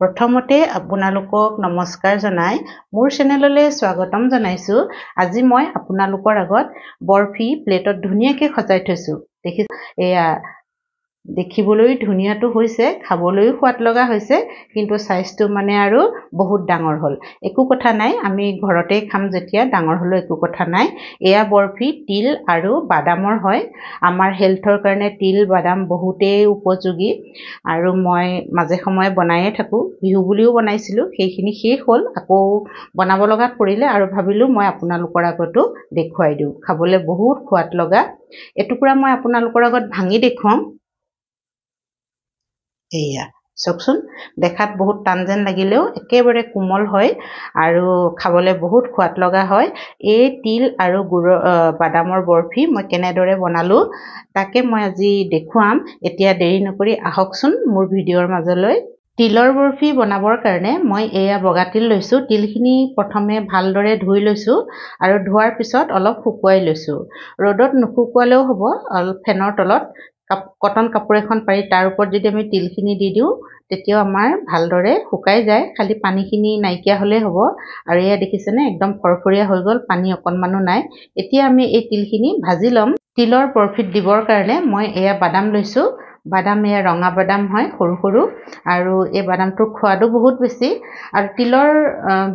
প্ৰথমতে আপোনালোকক নমস্কাৰ জনাই মোৰ চেনেললৈ স্বাগতম জনাইছো। আজি মই আপোনালোকৰ আগত বৰফি প্লেটত ধুনীয়াকৈ সজাই থৈছো। এয়া দেখিবলৈ ধুনীয়াটো হৈছে, খাবলৈও সোৱাদ লগা হৈছে, কিন্তু সাইজটো মানে আৰু বহুত ডাঙৰ হ'ল। একো কথা নাই, আমি ঘৰতে খাম যেতিয়া, ডাঙৰ হ'লেও একো কথা নাই। এয়া বৰফি তিল আৰু বাদামৰ হয়। আমাৰ হেল্থৰ কাৰণে তিল বাদাম বহুতেই উপযোগী আৰু মই মাজে সময়ে বনায়ে থাকোঁ। বিহু বুলিও বনাইছিলোঁ, সেইখিনি শেষ হ'ল, আকৌ বনাব লগাত পৰিলে আৰু ভাবিলোঁ মই আপোনালোকৰ আগতো দেখুৱাই দিওঁ। খাবলৈ বহুত সোৱাদ লগা। এটুকুৰা মই আপোনালোকৰ আগত ভাঙি দেখুৱাম। এয়া চাওকচোন, দেখাত বহুত টান যেন লাগিলেও একেবাৰে কোমল হয় আৰু খাবলৈ বহুত সোৱাদ লগা হয়। এই তিল আৰু বাদামৰ বৰফি মই কেনেদৰে বনালোঁ তাকে মই আজি দেখুৱাম। এতিয়া দেৰি নকৰি আহকচোন মোৰ ভিডিঅ'ৰ মাজলৈ। তিলৰ বৰফি বনাবৰ কাৰণে মই এয়া বগা তিল লৈছোঁ। তিলখিনি প্ৰথমে ভালদৰে ধুই লৈছোঁ আৰু ধোৱাৰ পিছত অলপ শুকুৱাই লৈছোঁ। ৰ'দত নুশুকুৱালেও হ'ব, অলপ ফেনৰ তলত কটন কাপোৰ এখন পাৰি তাৰ ওপৰত যদি আমি তিলখিনি দি দিওঁ তেতিয়াও আমাৰ ভালদৰে শুকাই যায়, খালি পানীখিনি নাইকিয়া হ'লেই হ'ব। আৰু এয়া দেখিছেনে, একদম ফৰফৰীয়া হৈ গ'ল, পানী অকণমানো নাই। এতিয়া আমি এই তিলখিনি ভাজি ল'ম। তিলৰ বৰফিত দিবৰ কাৰণে মই এয়া বাদাম লৈছোঁ। বাদাম এয়া ৰঙা বাদাম হয়, সৰু সৰু, আৰু এই বাদামটোৰ সোৱাদো বহুত বেছি। আৰু তিলৰ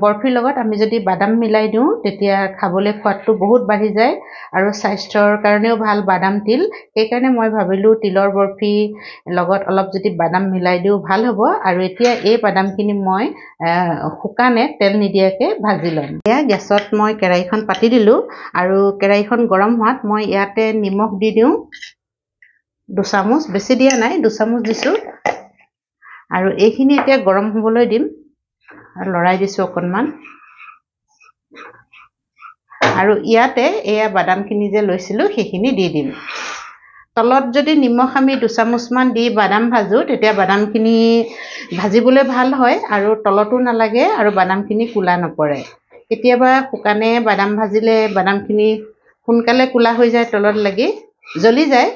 বৰফিৰ লগত আমি যদি বাদাম মিলাই দিওঁ তেতিয়া খাবলৈ সোৱাদটো বহুত বাঢ়ি যায় আৰু স্বাস্থ্যৰ কাৰণেও ভাল বাদাম তিল। সেইকাৰণে মই ভাবিলোঁ তিলৰ বৰফি লগত অলপ যদি বাদাম মিলাই দিওঁ ভাল হ'ব। আৰু এতিয়া এই বাদামখিনি মই শুকানে তেল নিদিয়াকৈ ভাজি ল'ম। এয়া গেছত মই কেৰাহীখন পাতি দিলোঁ আৰু কেৰাহীখন গৰম হোৱাত মই ইয়াতে নিমখ দি দিওঁ 2 চামুচ, বেছি দিয়া নাই, 2 চামুচ দিছোঁ। আৰু এইখিনি এতিয়া গৰম হ'বলৈ দিম আৰু লৰাই দিছোঁ অকণমান। আৰু ইয়াতে এয়া বাদামখিনি যে লৈছিলোঁ সেইখিনি দি দিম। তলত যদি নিমখ আমি 2 চামুচমান দি বাদাম ভাজোঁ তেতিয়া বাদামখিনি ভাজিবলৈ ভাল হয় আৰু তলতো নালাগে আৰু বাদামখিনি ক'লা নপৰে। কেতিয়াবা শুকানে বাদাম ভাজিলে বাদামখিনি সোনকালে ক'লা হৈ যায়, তলত লাগি জ্বলি যায়।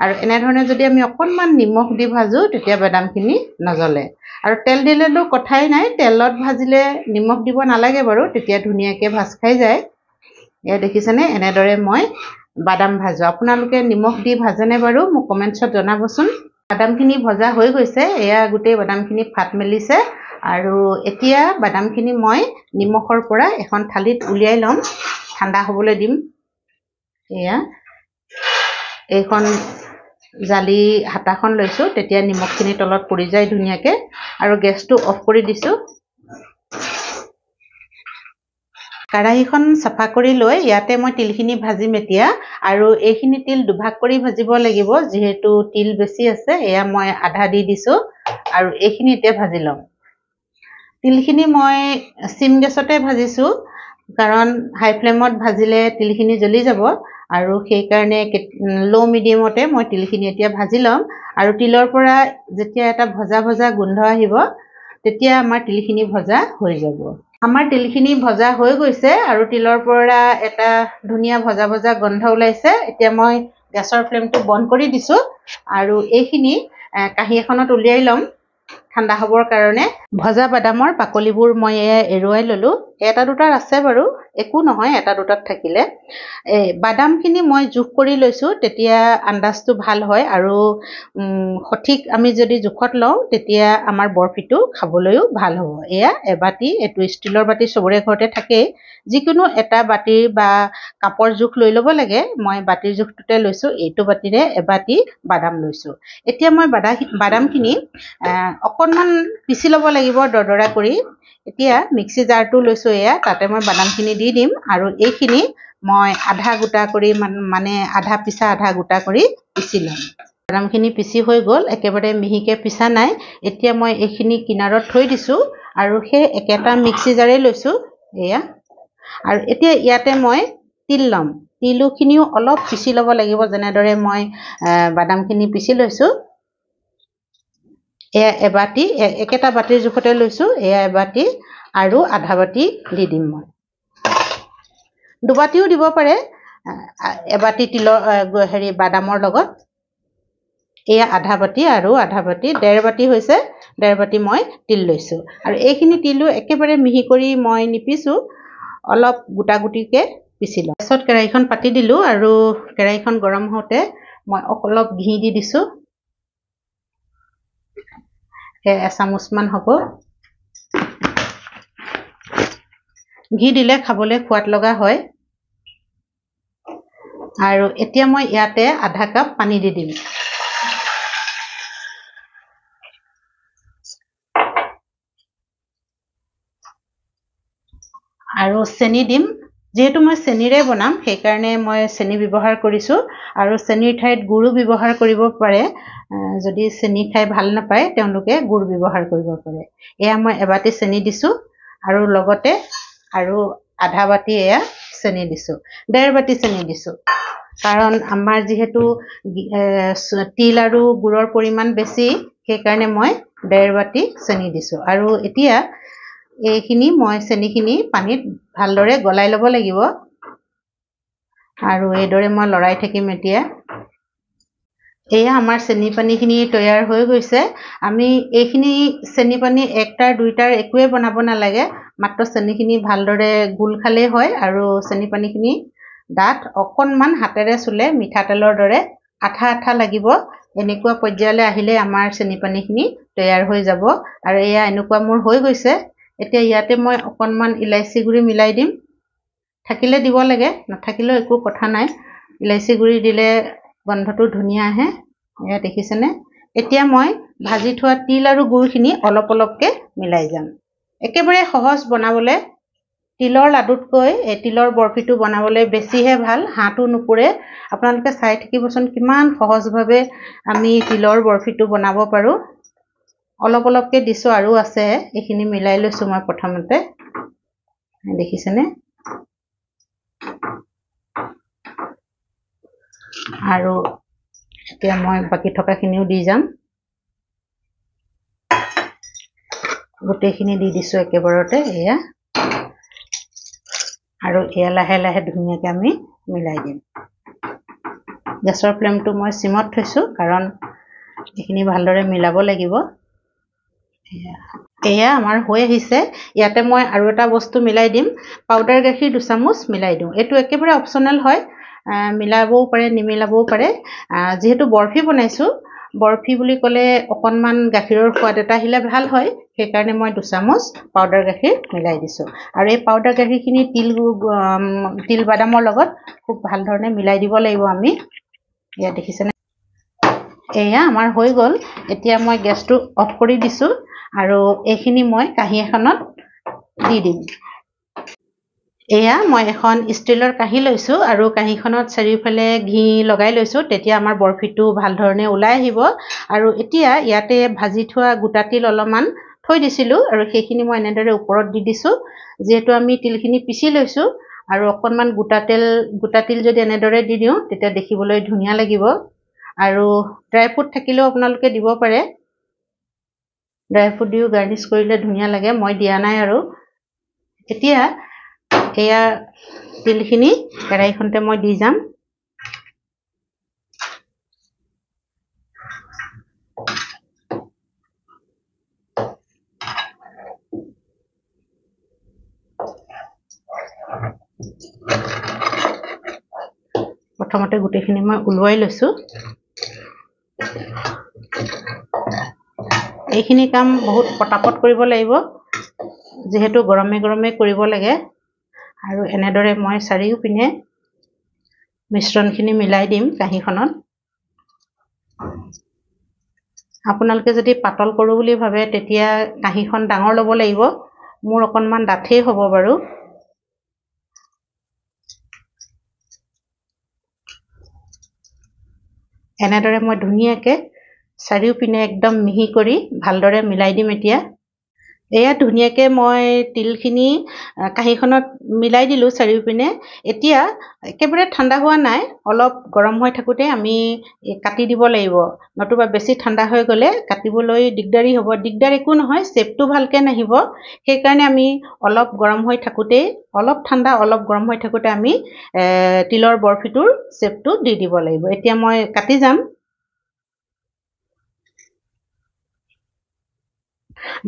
আৰু এনেধৰণে যদি আমি অকণমান নিমখ দি ভাজোঁ তেতিয়া বাদামখিনি নজ্বলে। আৰু তেল দিলেতো কথাই নাই, তেলত ভাজিলে নিমখ দিব নালাগে বাৰু, তেতিয়া ধুনীয়াকৈ ভাজ খাই যায়। এয়া দেখিছেনে, এনেদৰে মই বাদাম ভাজোঁ। আপোনালোকে নিমখ দি ভাজেনে বাৰু মোক কমেণ্টছত জনাবচোন। বাদামখিনি ভজা হৈ গৈছে, এয়া গোটেই বাদামখিনি ফাট মেলিছে। আৰু এতিয়া বাদামখিনি মই নিমখৰ পৰা এখন থালিত উলিয়াই ল'ম, ঠাণ্ডা হ'বলৈ দিম। এয়া এইখন জালি হাতাখন লৈছোঁ, তেতিয়া নিমখখিনি তলত পৰি যায় ধুনীয়াকৈ। আৰু গেছটো অফ কৰি দিছোঁ। কেৰাহীখন চাফা কৰি লৈ ইয়াতে মই তিলখিনি ভাজিম এতিয়া। আৰু এইখিনি তিল দুভাগ কৰি ভাজিব লাগিব, যিহেতু তিল বেছি আছে। এয়া মই আধা দি দিছোঁ আৰু এইখিনি এতিয়া ভাজি ল'ম। তিলখিনি মই চিম গেছতে ভাজিছোঁ, কাৰণ হাই ফ্লেমত ভাজিলে তিলখিনি জ্বলি যাব। আৰু সেইকাৰণে ল' মিডিয়ামতে মই তিলখিনি এতিয়া ভাজি ল'ম। আৰু তিলৰ পৰা যেতিয়া এটা ভজা ভজা গোন্ধ আহিব তেতিয়া আমাৰ তিলখিনি ভজা হৈ যাব। আমাৰ তিলখিনি ভজা হৈ গৈছে আৰু তিলৰ পৰা এটা ধুনীয়া ভজা ভজা গোন্ধ ওলাইছে। এতিয়া মই গেছৰ ফ্লেমটো বন্ধ কৰি দিছোঁ আৰু এইখিনি কাঁহী এখনত উলিয়াই ল'ম ঠাণ্ডা হ'বৰ কাৰণে। ভজা বাদামৰ বাকলিবোৰ মই এৰুৱাই ল'লোঁ। এটা দুটাৰ আছে বাৰু, একো নহয় এটা দুটাত থাকিলে। বাদামখিনি মই জোখ কৰি লৈছোঁ, তেতিয়া আন্দাজটো ভাল হয়। আৰু সঠিক আমি যদি জোখত লওঁ তেতিয়া আমাৰ বৰফিটো খাবলৈও ভাল হ'ব। এয়া এবাটি, এইটো ষ্টীলৰ বাতি চবৰে ঘৰতে থাকেই। যিকোনো এটা বাতিৰ বা কাপৰ জোখ লৈ ল'ব লাগে। মই বাতিৰ জোখটোতে লৈছোঁ, এইটো বাতিৰে এবাটি বাদাম লৈছোঁ। এতিয়া মই বাদামখিনি অকণমান পিচি ল'ব লাগিব দৰদৰা কৰি। এতিয়া মিক্সি জাৰটো লৈছোঁ, এয়া তাতে মই বাদামখিনি দি দিম আৰু এইখিনি মই আধা গোটা কৰি মানে আধা পিচা আধা গোটা কৰি পিচি ল'ম। বাদামখিনি পিচি হৈ গ'ল, একেবাৰে মিহিকৈ পিচা নাই। এতিয়া মই এইখিনি কিনাৰত থৈ দিছোঁ আৰু সেই একেটা মিক্সি জাৰেই লৈছোঁ এয়া। আৰু এতিয়া ইয়াতে মই তিল ল'ম। তিলখিনিও অলপ পিচি ল'ব লাগিব, যেনেদৰে মই বাদামখিনি পিচি লৈছোঁ। এয়া এবাটি, একেটা বাতিৰ জোখতে লৈছোঁ। এয়া এবাটি আৰু আধা বাটি দি দিম মই। দুবাটিও দিব পাৰে এবাটি তিলৰ বাদামৰ লগত। এয়া আধা বাটি আৰু আধা বাটি, 1.5 বাটি হৈছে 1.5 বাটি মই তিল লৈছোঁ আৰু এইখিনি তিলো একেবাৰে মিহি কৰি মই নিপিছোঁ অলপ গোটা গুটিকে পিছি লওঁ তাৰপিছত কেৰাহীখন পাতি দিলোঁ আৰু কেৰাহীখন গৰম হওঁতে মই অলপ ঘি দি দিছোঁ এচামুচমান হ'ব ঘি দিলে খাবলৈ সোৱাদ লগা হয় আৰু এতিয়া মই ইয়াতে আধা কাপ পানী দি দিম আৰু চেনি দিম যেহেতু মই চেনিৰে বনাম সেইকাৰণে মই চেনি ব্যৱহাৰ কৰিছোঁ আৰু চেনিৰ ঠাইত গুড়ো ব্যৱহাৰ কৰিব পাৰে যদি চেনি খাই ভাল নাপায় তেওঁলোকে গুড় ব্যৱহাৰ কৰিব পাৰে এয়া মই এবাটি চেনি দিছোঁ আৰু লগতে আৰু আধা বাটি এয়া চেনি দিছোঁ 1.5 বাটি চেনি দিছোঁ কাৰণ আমাৰ যেহেতু তিল আৰু গুড়ৰ পৰিমাণ বেছি সেইকাৰণে মই 1.5 বাটি চেনি দিছোঁ আৰু এতিয়া এইখিনি মই চেনিখিনি পানীত ভালদৰে গলাই ল'ব লাগিব আৰু এইদৰে মই লৰাই থাকিম এতিয়া এয়া আমাৰ চেনি পানীখিনি তৈয়াৰ হৈ গৈছে আমি এইখিনি চেনি পানী একটাৰ দুইটাৰ একোৱে বনাব নালাগে মাত্ৰ চেনিখিনি ভালদৰে গুল খালেই হয় আৰু চেনি পানীখিনি ডাঠ অকণমান হাতেৰে চুলে মিঠাতেলৰ দৰে আঠা আঠা লাগিব এনেকুৱা পৰ্যায়লৈ আহিলে আমাৰ চেনি পানীখিনি তৈয়াৰ হৈ যাব আৰু এয়া এনেকুৱা মোৰ হৈ গৈছে এতিয়া ইয়াতে মই অকণমান ইলাইচি গুড়ি মিলাই দিম থাকিলে দিব লাগে নাথাকিলেও একো কথা নাই ইলাইচি গুড়ি দিলে গন্ধটো ধুনীয়া আহে এয়া দেখিছেনে এতিয়া মই ভাজি থোৱা তিল আৰু গুড়খিনি অলপ অলপকৈ মিলাই যাম একেবাৰে সহজ বনাবলৈ তিলৰ লাডুতকৈ এই তিলৰ বৰফিটো বনাবলৈ বেছিহে ভাল হাতো নুপুৰে আপোনালোকে চাই থাকিবচোন কিমান সহজভাৱে আমি তিলৰ বৰফিটো বনাব পাৰোঁ অলপ অলপকৈ দিছোঁ আৰু আছে এইখিনি মিলাই লৈছোঁ মই প্ৰথমতে দেখিছেনে আৰু এতিয়া মই বাকি থকাখিনিও দি যাম গোটেইখিনি দি দিছোঁ একেবাৰতে এয়া আৰু এয়া লাহে লাহে ধুনীয়াকৈ আমি মিলাই দিম গেছৰ ফ্লেমটো মই সিমত থৈছোঁ কাৰণ এইখিনি ভালদৰে মিলাব লাগিব এয়া আমাৰ হৈ আহিছে ইয়াতে মই আৰু এটা বস্তু মিলাই দিম পাউডাৰ গাখীৰ 2 চামুচ মিলাই দিওঁ এইটো একেবাৰে অপচনেল হয় মিলাবও পাৰে নিমিলাবও পাৰে যেহেতু বৰফি বনাইছোঁ বৰফি বুলি ক'লে অকণমান গাখীৰৰ সোৱাদ এটা আহিলে ভাল হয় সেইকাৰণে মই 2 চামুচ পাউডাৰ গাখীৰ মিলাই দিছোঁ আৰু এই পাউডাৰ গাখীৰখিনি তিল বাদামৰ লগত খুব ভাল ধৰণে মিলাই দিব লাগিব আমি এয়া দেখিছেনে এয়া আমাৰ হৈ গ'ল এতিয়া মই গেছটো অফ কৰি দিছোঁ আৰু এইখিনি মই কাঁহী এখনত দি দিম এয়া মই এখন ষ্টিলৰ কাঁহী লৈছোঁ আৰু কাঁহীখনত চাৰিওফালে ঘি লগাই লৈছোঁ তেতিয়া আমাৰ বৰফিটো ভাল ধৰণে ওলাই আহিব আৰু এতিয়া ইয়াতে ভাজি থোৱা গোটা তিল অলপমান থৈ দিছিলোঁ আৰু সেইখিনি মই এনেদৰে ওপৰত দি দিছোঁ যেহেতু আমি তিলখিনি পিচি লৈছোঁ আৰু অকণমান গোটা তিল যদি এনেদৰে দি দিওঁ তেতিয়া দেখিবলৈ ধুনীয়া লাগিব আৰু ড্ৰাই ফ্ৰুট থাকিলেও আপোনালোকে দিব পাৰে ড্ৰাই ফ্ৰুট দিও গাৰ্নিছ কৰিলে ধুনীয়া লাগে মই দিয়া নাই আৰু এতিয়া এয়া তিলখিনি কেৰাহীখনতে মই দি যাম প্ৰথমতে গোটেইখিনি মই উলুৱাই লৈছোঁ এইখিনি কাম বহুত পটাপট কৰিব লাগিব যেহেতু গৰমে গৰমে কৰিব লাগে আৰু এনেদৰে মই চাৰিওপিনে মিশ্ৰণখিনি মিলাই দিম কাঁহীখনত আপোনালোকে যদি পাতল কৰোঁ বুলি ভাবে তেতিয়া কাঁহীখন ডাঙৰ ল'ব লাগিব মোৰ অকণমান ডাঠেই হ'ব বাৰু এনেদৰে মই ধুনীয়াকৈ চাৰিওপিনে একদম মিহি কৰি ভালদৰে মিলাই দিম এতিয়া এয়া ধুনীয়াকৈ মই তিলখিনি কাঁহীখনত মিলাই দিলোঁ চাৰিওপিনে এতিয়া একেবাৰে ঠাণ্ডা হোৱা নাই অলপ গৰম হৈ থাকোঁতে আমি কাটি দিব লাগিব নতুবা বেছি ঠাণ্ডা হৈ গ'লে কাটিবলৈ দিগদাৰী হ'ব দিগদাৰ একো নহয় শ্বেপটো ভালকৈ নাহিব সেইকাৰণে আমি অলপ গৰম হৈ থাকোঁতেই অলপ ঠাণ্ডা অলপ গৰম হৈ থাকোঁতে আমি তিলৰ বৰফিটোৰ শ্বেপটো দি দিব লাগিব এতিয়া মই কাটি যাম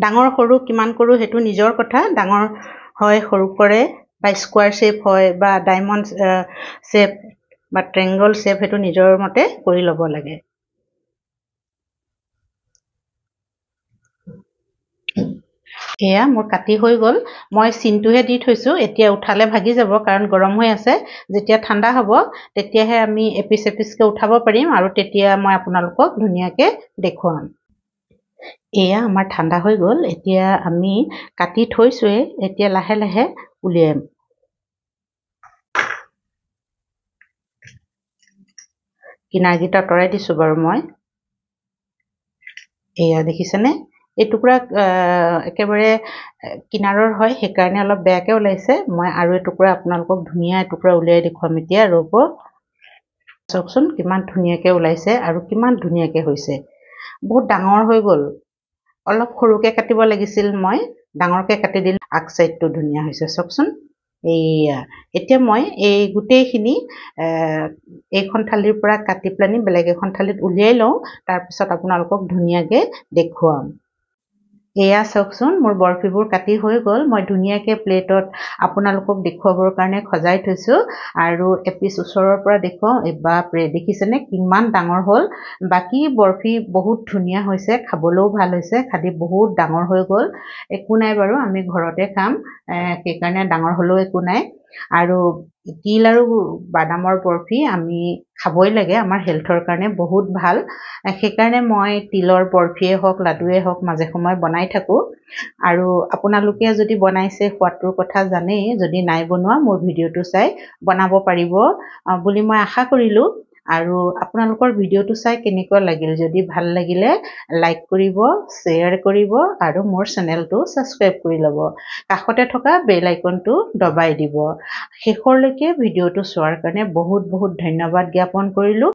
ডাঙৰ সৰু কিমান কৰোঁ সেইটো নিজৰ কথা। ডাঙৰ হয় সৰু কৰে বা স্কোৱাৰ শ্বেপ হয় বা ডায়মণ্ড শ্বেপ বা ট্ৰেংগল শ্বেপ সেইটো নিজৰ মতে কৰি ল'ব লাগে। এয়া মোৰ কাটি হৈ গ'ল। মই চিনটোহে দি থৈছোঁ, এতিয়া উঠালে ভাগি যাব কাৰণ গৰম হৈ আছে। যেতিয়া ঠাণ্ডা হ'ব তেতিয়াহে আমি এপিচ এপিচকৈ উঠাব পাৰিম আৰু তেতিয়া মই আপোনালোকক ধুনীয়াকৈ দেখুৱাম। এয়া আমাৰ ঠাণ্ডা হৈ গ'ল। এতিয়া আমি কাটি থৈছোঁৱেই, এতিয়া লাহে লাহে উলিয়াম। কিনাৰকেইটা আঁতৰাই দিছোঁ বাৰু মই। এয়া দেখিছেনে, এই টুকুৰা একেবাৰে কিনাৰৰ হয়, সেইকাৰণে অলপ বেয়াকৈ ওলাইছে। মই আৰু এটুকুৰা আপোনালোকক ধুনীয়া এটুকুৰা উলিয়াই দেখুৱাম এতিয়া। ৰ'ব চাওকচোন কিমান ধুনীয়াকৈ ওলাইছে আৰু কিমান ধুনীয়াকৈ হৈছে। বহুত ডাঙৰ হৈ গ'ল। অলপ সৰুকৈ কাটিব লাগিছিল, মই ডাঙৰকৈ কাটি দিলোঁ। আগ চাইডটো ধুনীয়া হৈছে চাওকচোন। এইয়া এতিয়া মই এই গোটেইখিনি এইখন থালিৰ পৰা কাটি পেলানি বেলেগ এখন থালিত উলিয়াই লওঁ, তাৰপিছত আপোনালোকক ধুনীয়াকৈ দেখুৱাম। এয়া চাওকচোন মোৰ বৰফিবোৰ কাটি হৈ গ'ল। মই ধুনীয়াকৈ প্লেটত আপোনালোকক দেখুৱাবৰ কাৰণে সজাই থৈছোঁ আৰু এপিচ ওচৰৰ পৰা দেখুৱাওঁ। বাপৰে দেখিছেনে কিমান ডাঙৰ হ'ল। বাকী বৰফি বহুত ধুনীয়া হৈছে, খাবলৈও ভাল হৈছে, খালি বহুত ডাঙৰ হৈ গ'ল। একো নাই বাৰু, আমি ঘৰতে খাম, সেইকাৰণে ডাঙৰ হ'লেও একো নাই। আৰু তিল আৰু বাদামৰ বৰফি আমি খাবই লাগে, আমাৰ হেল্থৰ কাৰণে বহুত ভাল। সেইকাৰণে মই তিলৰ বৰফিয়ে হওক লাডুৱে হওক মাজে সময়ে বনাই থাকোঁ। আৰু আপোনালোকে যদি বনাইছে সোৱাদটোৰ কথা জানেই, যদি নাই বনোৱা মোৰ ভিডিঅ'টো চাই বনাব পাৰিব বুলি মই আশা কৰিলোঁ। আৰু আপোনালোকৰ ভিডিঅ'টো চাই কেনেকুৱা লাগিল, যদি ভাল লাগিলে লাইক কৰিব, শ্বেয়াৰ কৰিব আৰু মোৰ চেনেলটো ছাবস্ক্ৰাইব কৰি ল'ব। কাষতে থকা বেল আইকনটো দবাই দিব। শেষলৈকে ভিডিঅ'টো চোৱাৰ কাৰণে বহুত বহুত ধন্যবাদ জ্ঞাপন কৰিলোঁ।